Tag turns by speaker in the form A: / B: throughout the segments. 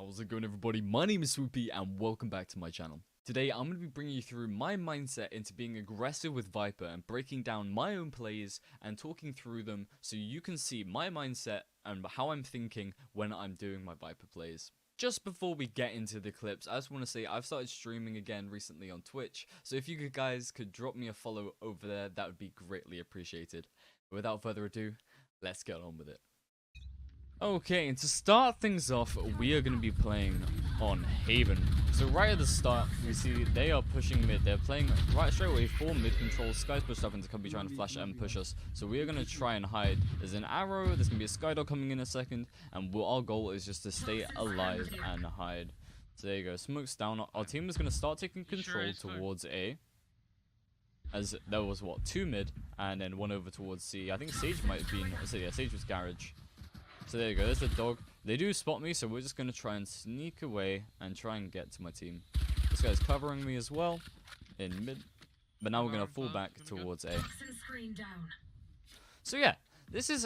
A: How's it going, everybody? My name is Swoopy and welcome back to my channel. Today I'm going to be bringing you through my mindset into being aggressive with Viper and breaking down my own plays and talking through them so you can see my mindset and how I'm thinking when I'm doing my Viper plays. Just before we get into the clips, I just want to say I've started streaming again recently on Twitch, so if you guys could drop me a follow over there, that would be greatly appreciated. But without further ado, let's get on with it. Okay, and to start things off, we are going to be playing on Haven. So right at the start, we see they are pushing mid. They're playing right straight away for mid control. Sky's pushed up into Cubby trying to flash and push us. So we are going to try and hide. There's an arrow, there's going to be a Skydog coming in a second. And our goal is just to stay alive and hide. So there you go, smoke's down. Our team is going to start taking control towards A. As there was, what, 2 mid, and then 1 over towards C. I think Sage might have been, so yeah, Sage was garage. So there you go, there's a dog. They do spot me, so we're just going to try and sneak away and try and get to my team. This guy's covering me as well in mid. But now we're going to fall back towards A. So yeah, this is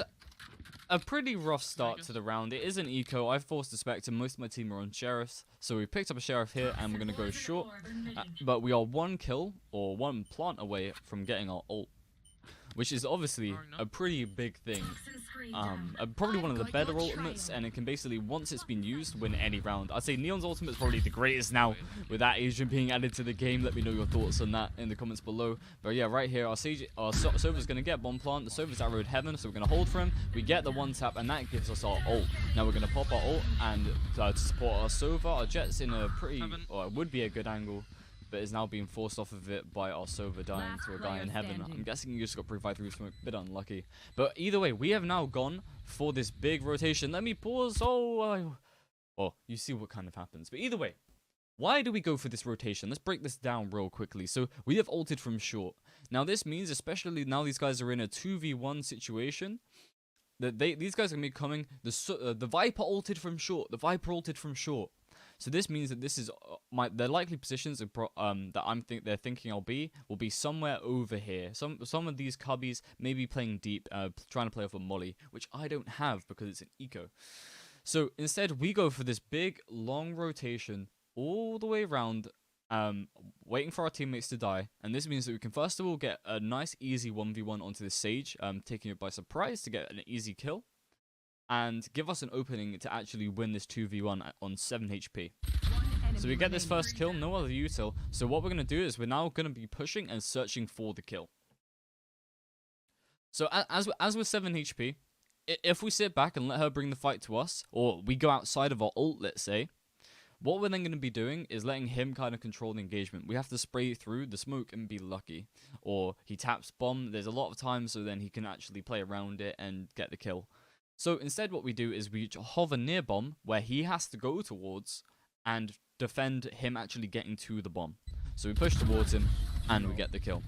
A: a pretty rough start to the round. It is an eco. I've forced a Spectre. Most of my team are on Sheriffs. So we picked up a Sheriff here and we're going to go short. But we are 1 kill or 1 plant away from getting our ult, which is obviously a pretty big thing. Probably one of the better ultimates, and it can basically, once it's been used, win any round. I'd say Neon's ultimate is probably the greatest now, with that agent being added to the game. Let me know your thoughts on that in the comments below. But yeah, right here, our Sova's going to get bomb plant. The Sova's arrowed heaven, so we're going to hold for him. We get the 1 tap, and that gives us our ult. Now we're going to pop our ult, and to support our Sova, our Jet's in a pretty, or it would be a good angle, but is now being forced off of it by our Sova dying to a guy in heaven. I'm guessing you just got pre-fired through smoke, a bit unlucky. But either way, we have now gone for this big rotation. Let me pause. Oh, you see what kind of happens. But either way, why do we go for this rotation? Let's break this down real quickly. So we have ulted from short. Now this means, especially now these guys are in a 2v1 situation, that these guys are going to be coming. The Viper ulted from short. The Viper ulted from short. So this means that this is their likely positions that they're thinking will be somewhere over here. Some of these cubbies may be playing deep, trying to play off a molly, which I don't have because it's an eco. So instead we go for this big long rotation all the way around, waiting for our teammates to die. And this means that we can first of all get a nice easy 1v1 onto the Sage, taking it by surprise to get an easy kill, and give us an opening to actually win this 2v1 on 7 HP. So we get this first kill, no other util. So what we're going to do is we're now going to be pushing and searching for the kill. So as we're 7 HP, if we sit back and let her bring the fight to us, or we go outside of our ult, let's say, what we're then going to be doing is letting him kind of control the engagement. We have to spray through the smoke and be lucky. Or he taps bomb, there's a lot of times, so then he can actually play around it and get the kill. So instead what we do is we hover near bomb, where he has to go towards and defend him actually getting to the bomb. So we push towards him and we get the kill.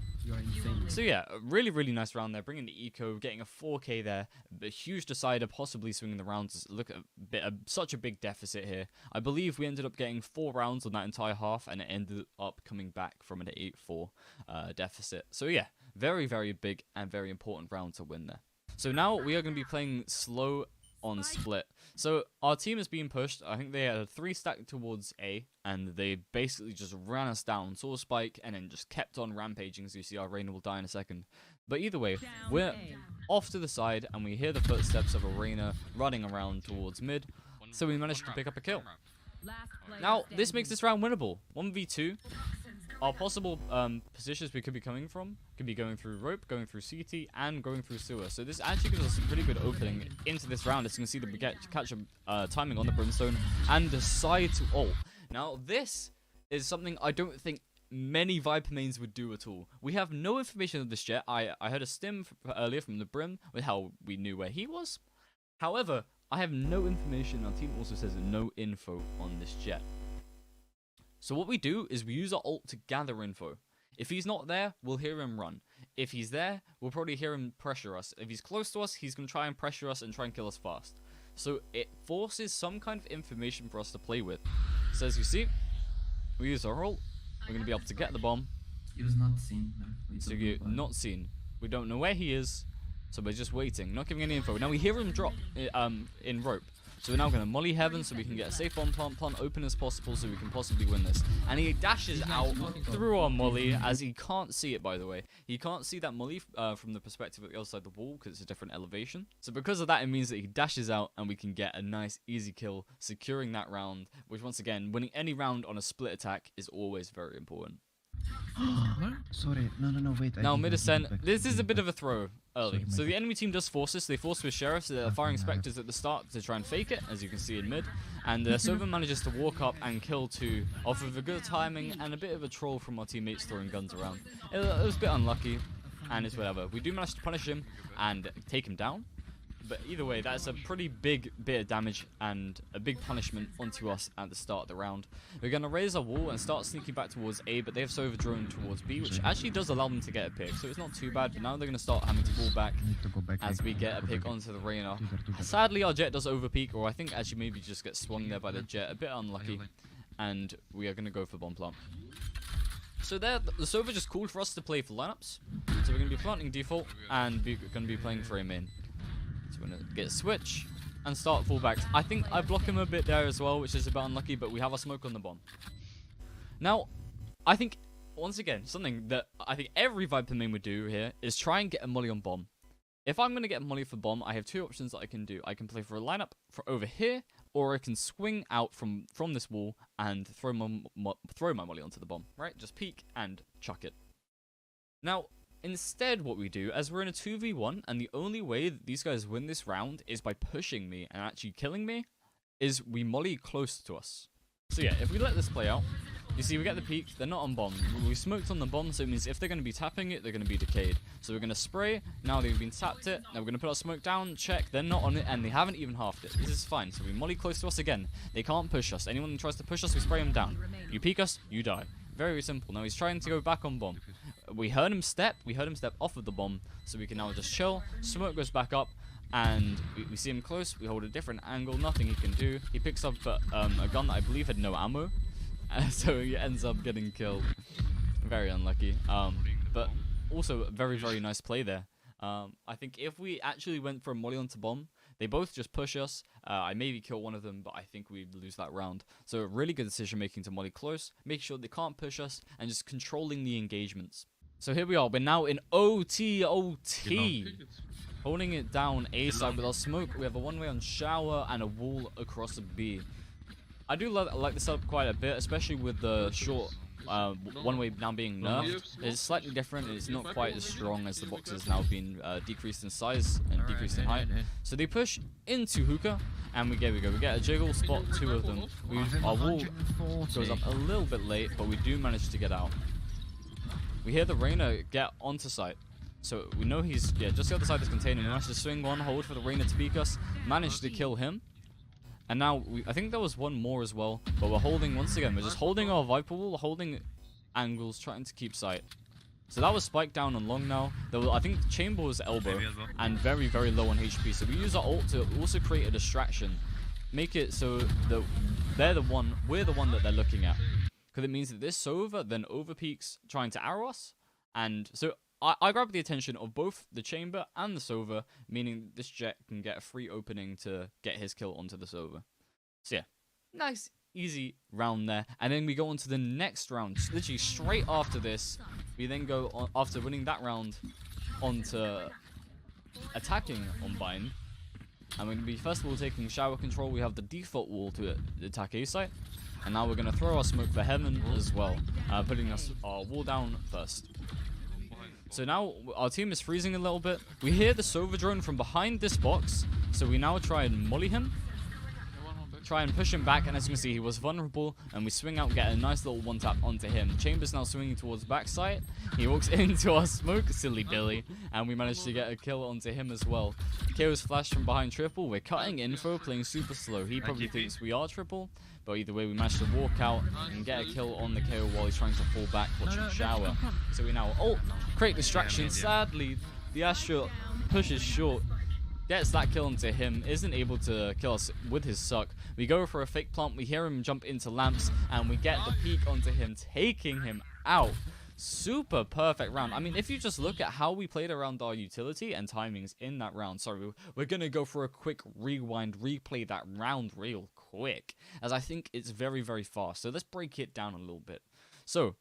A: So yeah, a really, really nice round there, bringing the eco, getting a 4k there, a huge decider, possibly swinging the rounds. Look at such a big deficit here. I believe we ended up getting 4 rounds on that entire half, and it ended up coming back from an 8-4 deficit. So yeah, very, very big and very important round to win there. So now we are going to be playing slow on split. So our team is being pushed. I think they had a 3 stack towards A, and they basically just ran us down, saw a spike, and then just kept on rampaging. As you see, our Reina will die in a second. But either way, we're off to the side, and we hear the footsteps of a Reina running around towards mid. So we managed to pick up a kill. Now, this makes this round winnable. 1v2. Our possible positions we could be coming from could be going through rope, going through CT, and going through sewer. So this actually gives us a pretty good opening into this round. As you can see that we catch a timing on the brimstone and decide to ult. Now this is something I don't think many Viper mains would do at all. We have no information of this Jet. I heard a stim earlier from the brim with how we knew where he was. However, I have no information. Our team also says no info on this Jet. So what we do is we use our ult to gather info. If he's not there, we'll hear him run. If he's there, we'll probably hear him pressure us. If he's close to us, he's going to try and pressure us and try and kill us fast. So it forces some kind of information for us to play with. So as you see, we use our ult. We're going to be able to get the bomb.
B: He was not seen.
A: So you're not seen. We don't know where he is, so we're just waiting, not giving any info. Now we hear him drop in rope. So we're now going to molly heaven so we can get a safe bomb plant open as possible so we can possibly win this. And he dashes out through our molly, as he can't see it, by the way. He can't see that molly from the perspective of the other side of the wall because it's a different elevation. So because of that, it means that he dashes out and we can get a nice easy kill, securing that round, which once again, winning any round on a split attack is always very important.
B: Sorry, no, wait.
A: Now mid ascent, this is a bit of a throw early. So the enemy team does force this. They force with sheriffs. They're firing specters at the start to try and fake it, as you can see in mid. And Sova manages to walk up and kill 2 off of a good timing and a bit of a troll from our teammates throwing guns around. It was a bit unlucky, and it's whatever. We do manage to punish him and take him down. But either way, that's a pretty big bit of damage and a big punishment onto us at the start of the round. We're going to raise our wall and start sneaking back towards A, but they have Sova drone towards B, which actually does allow them to get a pick, so it's not too bad. But now they're going to start having to fall back as we get a pick onto the Reyna. Sadly, our jet does overpeak, or I think actually maybe just get swung there by the jet. A bit unlucky, and we are going to go for bomb plant. So there, the Sova just called for us to play for lineups. So we're going to be planting default, and we're going to be playing for a main. So we're going to get a switch and start fullbacks. I think I block him a bit there as well, which is a bit unlucky, but we have a smoke on the bomb. Now, I think, once again, something that I think every Viper main would do here is try and get a molly on bomb. If I'm going to get a molly for bomb, I have 2 options that I can do. I can play for a lineup for over here, or I can swing out from this wall and throw my molly onto the bomb, right? Just peek and chuck it. Now, instead, what we do, as we're in a 2v1, and the only way that these guys win this round is by pushing me and actually killing me, is we molly close to us. So yeah, if we let this play out, you see we get the peak, they're not on bomb. We smoked on the bomb, so it means if they're going to be tapping it, they're going to be decayed. So we're going to spray, now they've been tapped it, now we're going to put our smoke down, check, they're not on it, and they haven't even halved it. This is fine, so we molly close to us again. They can't push us. Anyone that tries to push us, we spray them down. You peek us, you die. Very simple. Now he's trying to go back on bomb. We heard him step off of the bomb, so we can now just chill. Smoke goes back up, and we see him close. We hold a different angle, nothing he can do. He picks up a gun that I believe had no ammo, so he ends up getting killed. Very unlucky. But also very, very nice play there. I think if we actually went for a molly onto bomb, they both just push us. I maybe kill one of them, but I think we'd lose that round. So a really good decision making to molly close, make sure they can't push us, and just controlling the engagements. So here we are. We're now in OT. Holding it down A side with our smoke. We have a one-way on shower and a wall across B. I do like this setup quite a bit, especially with the short one-way now being nerfed. It's slightly different, and it's not quite as strong as the box has now been decreased in size and decreased in height. So they push into hookah, and we get a jiggle, spot 2 of them. Our wall goes up a little bit late, but we do manage to get out. We hear the Reyna get onto site. So we know he's just the other side of this container. We managed to swing one, hold for the Reyna to peek us, managed to kill him. And now, I think there was one more as well, but we're holding, once again, we're just holding our Viper wall, holding angles, trying to keep sight. So that was spiked down on long now. I think Chamber was elbow, and very, very low on HP. So we use our ult to also create a distraction. Make it so that we're the one that they're looking at. Because it means that this Sova then overpeaks trying to arrow us. And so I grab the attention of both the Chamber and the Sova, meaning this jet can get a free opening to get his kill onto the Sova. So yeah, nice, easy round there. And then we go on to the next round. Literally straight after this, we then go on, after winning that round, onto attacking on bind. And we're going to be first of all taking shower control. We have the default wall to attack A site. And now we're going to throw our smoke for heaven as well, putting our wall down first. So now our team is freezing a little bit. We hear the Sova drone from behind this box, so we now try and molly him. Try and push him back, and as you can see, he was vulnerable, and we swing out and get a nice little one-tap onto him. Chamber's now swinging towards backside. He walks into our smoke, silly Billy, and we managed to get a kill onto him as well. KO's flash from behind triple. We're cutting info, playing super slow. He probably thinks we are triple, but either way, we managed to walk out and get a kill on the KO while he's trying to fall back, watching shower. So we now create distraction. Sadly, the Astra pushes short, gets that kill onto him, isn't able to kill us with his suck. We go for a fake plant, we hear him jump into lamps, and we get the peek onto him, taking him out. Super perfect round. I mean, if you just look at how we played around our utility and timings in that round. Sorry, we're going to go for a quick rewind, replay that round real quick, as I think it's very, very fast. So let's break it down a little bit. So,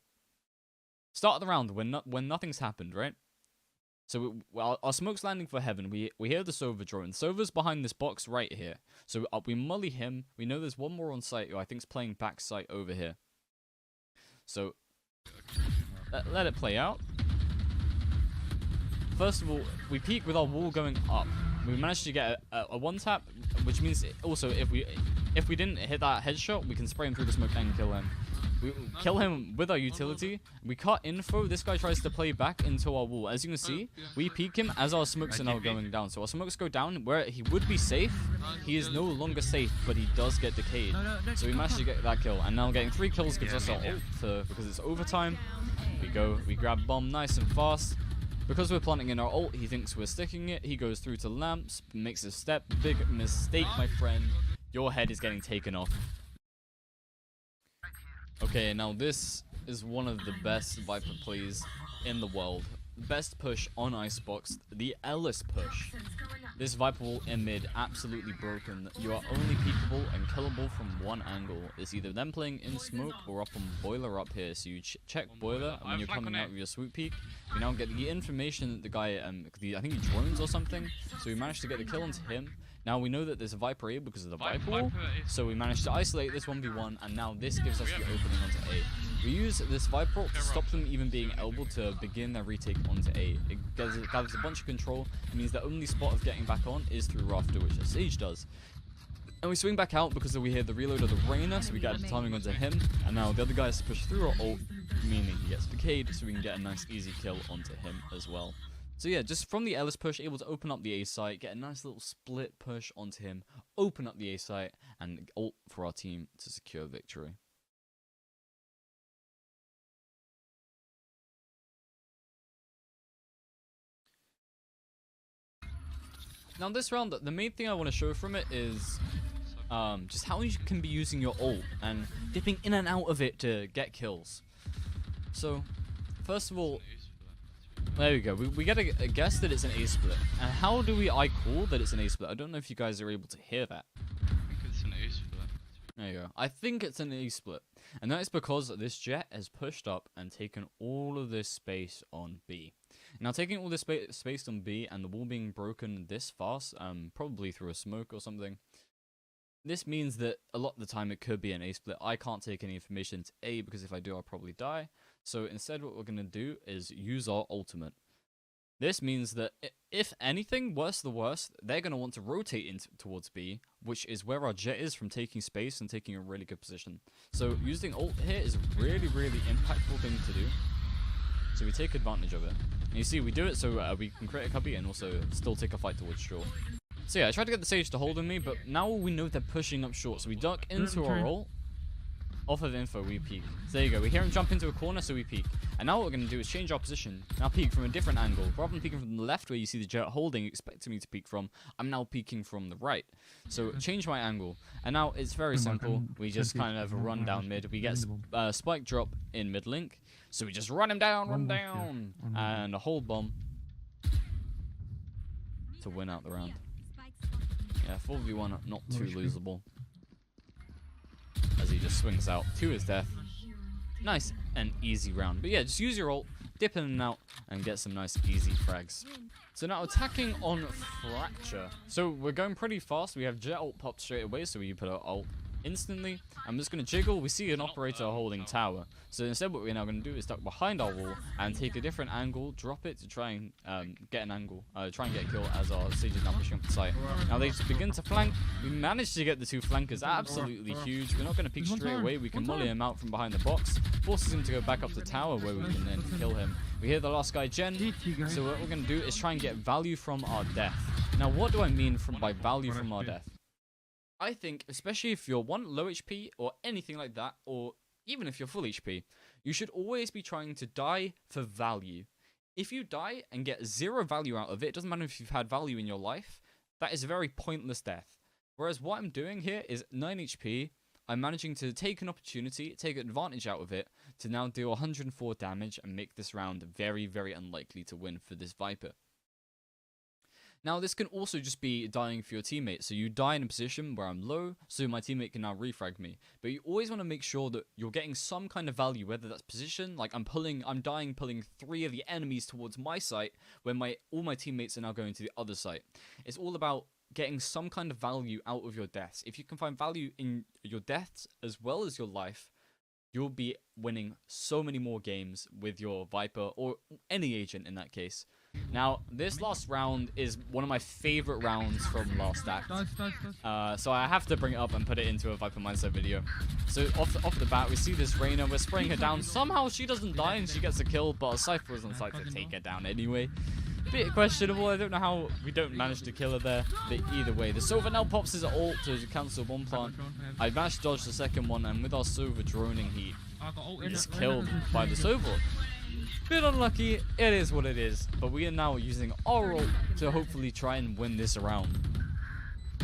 A: start of the round when nothing's happened, right? So our smoke's landing for heaven. We hear the Sova drone. Sova's behind this box right here. So we molly him. We know there's one more on site who I think's playing back site over here. So let it play out. First of all, we peek with our wall going up. We managed to get a one tap, which means also if we didn't hit that headshot, we can spray him through the smoke and kill him. We kill him with our utility. We cut info. This guy tries to play back into our wall. As you can see, we peek him as our smokes are now going down. So our smokes go down where he would be safe. He is no longer safe, but he does get decayed. So we managed to get that kill. And now getting 3 kills gives us our ult because it's overtime. We grab bomb nice and fast. Because we're planting in our ult, he thinks we're sticking it. He goes through to lamps, makes a step. Big mistake, my friend. Your head is getting taken off. Okay, now this is one of the best Viper plays in the world. Best push on Icebox, the Ellis push. This Viper wall in mid, absolutely broken. You are only peekable and killable from one angle. It's either them playing in smoke or up on boiler up here. So you check boiler, and when you're coming out with your swoop peek, you now get the information that the guy, I think he drones or something. So we managed to get the kill onto him. Now we know that there's a Viper A because of the Viper wall, so we managed to isolate this 1v1, and now this gives us the opening onto A. We use this Viper to stop them even being able to begin their retake onto A. It gathers a bunch of control. It means the only spot of getting back on is through Rafter, which a Sage does. And we swing back out because we hear the reload of the Reyna, so we get the timing onto him, and now the other guy has to push through our ult, meaning he gets decayed, so we can get a nice easy kill onto him as well. So yeah, just from the Ellis push, able to open up the A site, get a nice little split push onto him, open up the A site, and ult for our team to secure victory. Now this round, the main thing I want to show from it is just how you can be using your ult and dipping in and out of it to get kills. So, first of all, there we go. We get a guess that it's an A split. And how do I call that it's an A split? I don't know if you guys are able to hear that.
C: I think it's an A split.
A: There you go. I think it's an A split. And that is because this jet has pushed up and taken all of this space on B. Now, taking all this space on B and the wall being broken this fast, probably through a smoke or something, this means that a lot of the time it could be an A split. I can't take any information to A because if I do, I'll probably die. So instead, what we're going to do is use our ultimate. This means that if anything, worse the worst, they're going to want to rotate towards B, which is where our jet is from taking space and taking a really good position. So using ult here is a really, really impactful thing to do. So we take advantage of it. And you see, we do it so we can create a cubby and also still take a fight towards short. So yeah, I tried to get the Sage to hold on me, but now we know they're pushing up short. So we duck into our ult. Off of info, we peek. So there you go. We hear him jump into a corner, so we peek. And now what we're going to do is change our position. Now peek from a different angle. Rather than peeking from the left, where you see the jet holding, expecting me to peek from, I'm now peeking from the right. So change my angle. And now it's very simple. We just kind of run down mid. We get spike drop in mid link. So we just run him down, and a hold bomb to win out the round. Yeah, 4v1, not too losable. As he just swings out to his death. Nice and easy round. But yeah, just use your ult, dip in and out, and get some nice easy frags. So now attacking on Fracture. So we're going pretty fast. We have jet ult popped straight away, so we put our ult instantly. I'm just going to jiggle. We see an operator holding tower. So instead what we're now going to do is duck behind our wall and take a different angle, drop it to try and get an angle, try and get a kill as our Sage is now pushing up the site. Now they begin to flank. We managed to get the 2 flankers, absolutely huge. We're not going to peek straight away. We can molly him out from behind the box, forces him to go back up the tower where we can then kill him. We hear the last guy gen, so what we're going to do is try and get value from our death. Now what do I mean by value from our death? I think, especially if you're low HP or anything like that, or even if you're full HP, you should always be trying to die for value. If you die and get 0 value out of it, it doesn't matter if you've had value in your life, that is a very pointless death. Whereas what I'm doing here is 9 HP, I'm managing to take an opportunity, take advantage out of it, to now deal 104 damage and make this round very, very unlikely to win for this Viper. Now, this can also just be dying for your teammate. So you die in a position where I'm low, so my teammate can now refrag me. But you always want to make sure that you're getting some kind of value, whether that's position, like I'm dying pulling 3 of the enemies towards my site, when all my teammates are now going to the other site. It's all about getting some kind of value out of your deaths. If you can find value in your deaths as well as your life, you'll be winning so many more games with your Viper, or any agent in that case. Now, this last round is one of my favorite rounds from last act. So I have to bring it up and put it into a Viper Mindset video. So off the bat, we see this Reyna. We're spraying her down. Somehow she doesn't die and she gets a kill, but a Cypher is on site to take her down anyway. Bit questionable. I don't know how we don't manage to kill her there. But either way, the Sova now pops his ult to cancel one plant. I managed to dodge the second one, and with our Sova droning, he is killed by the Sova. Bit unlucky, it is what it is, but we are now using our ult to hopefully try and win this round.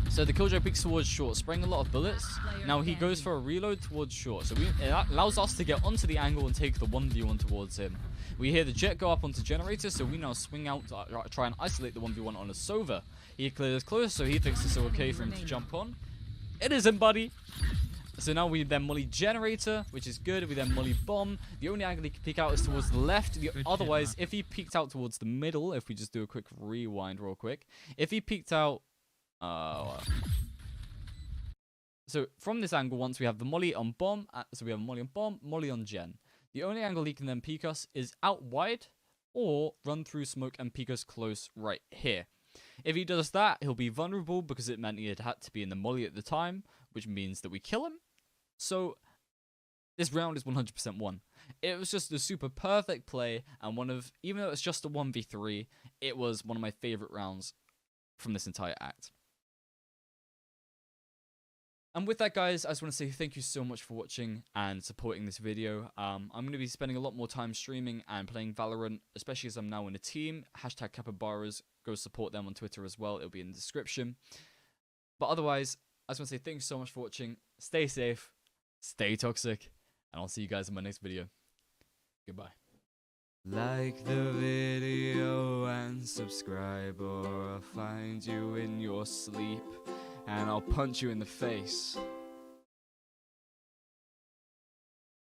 A: So the Killjoy peeks towards short, spraying a lot of bullets. Now he goes for a reload towards short, so it allows us to get onto the angle and take the 1v1 towards him. We hear the jet go up onto generator, so we now swing out to try and isolate the 1v1 on a Sova. He clears close, so he thinks it's okay for him to jump on. It isn't, buddy! So now we then molly generator, which is good. We then molly bomb. The only angle he can peek out is towards the left. Otherwise, if he peeked out towards the middle, if we just do a quick rewind real quick. If he peeked out... So from this angle, once we have the molly on bomb, so we have molly on bomb, molly on gen. The only angle he can then peek us is out wide, or run through smoke and peek us close right here. If he does that, he'll be vulnerable because it meant he had to be in the molly at the time, which means that we kill him. So this round is 100% won. It was just a super perfect play, and even though it's just a 1v3, it was one of my favorite rounds from this entire act. And with that, guys, I just want to say thank you so much for watching and supporting this video. I'm going to be spending a lot more time streaming and playing Valorant, especially as I'm now in a team. Hashtag Capybaras. Go support them on Twitter as well. It'll be in the description. But otherwise, I just want to say thanks so much for watching. Stay safe, stay toxic, and I'll see you guys in my next video. Goodbye. Like the video and subscribe, or I'll find you in your sleep and I'll punch you in the face.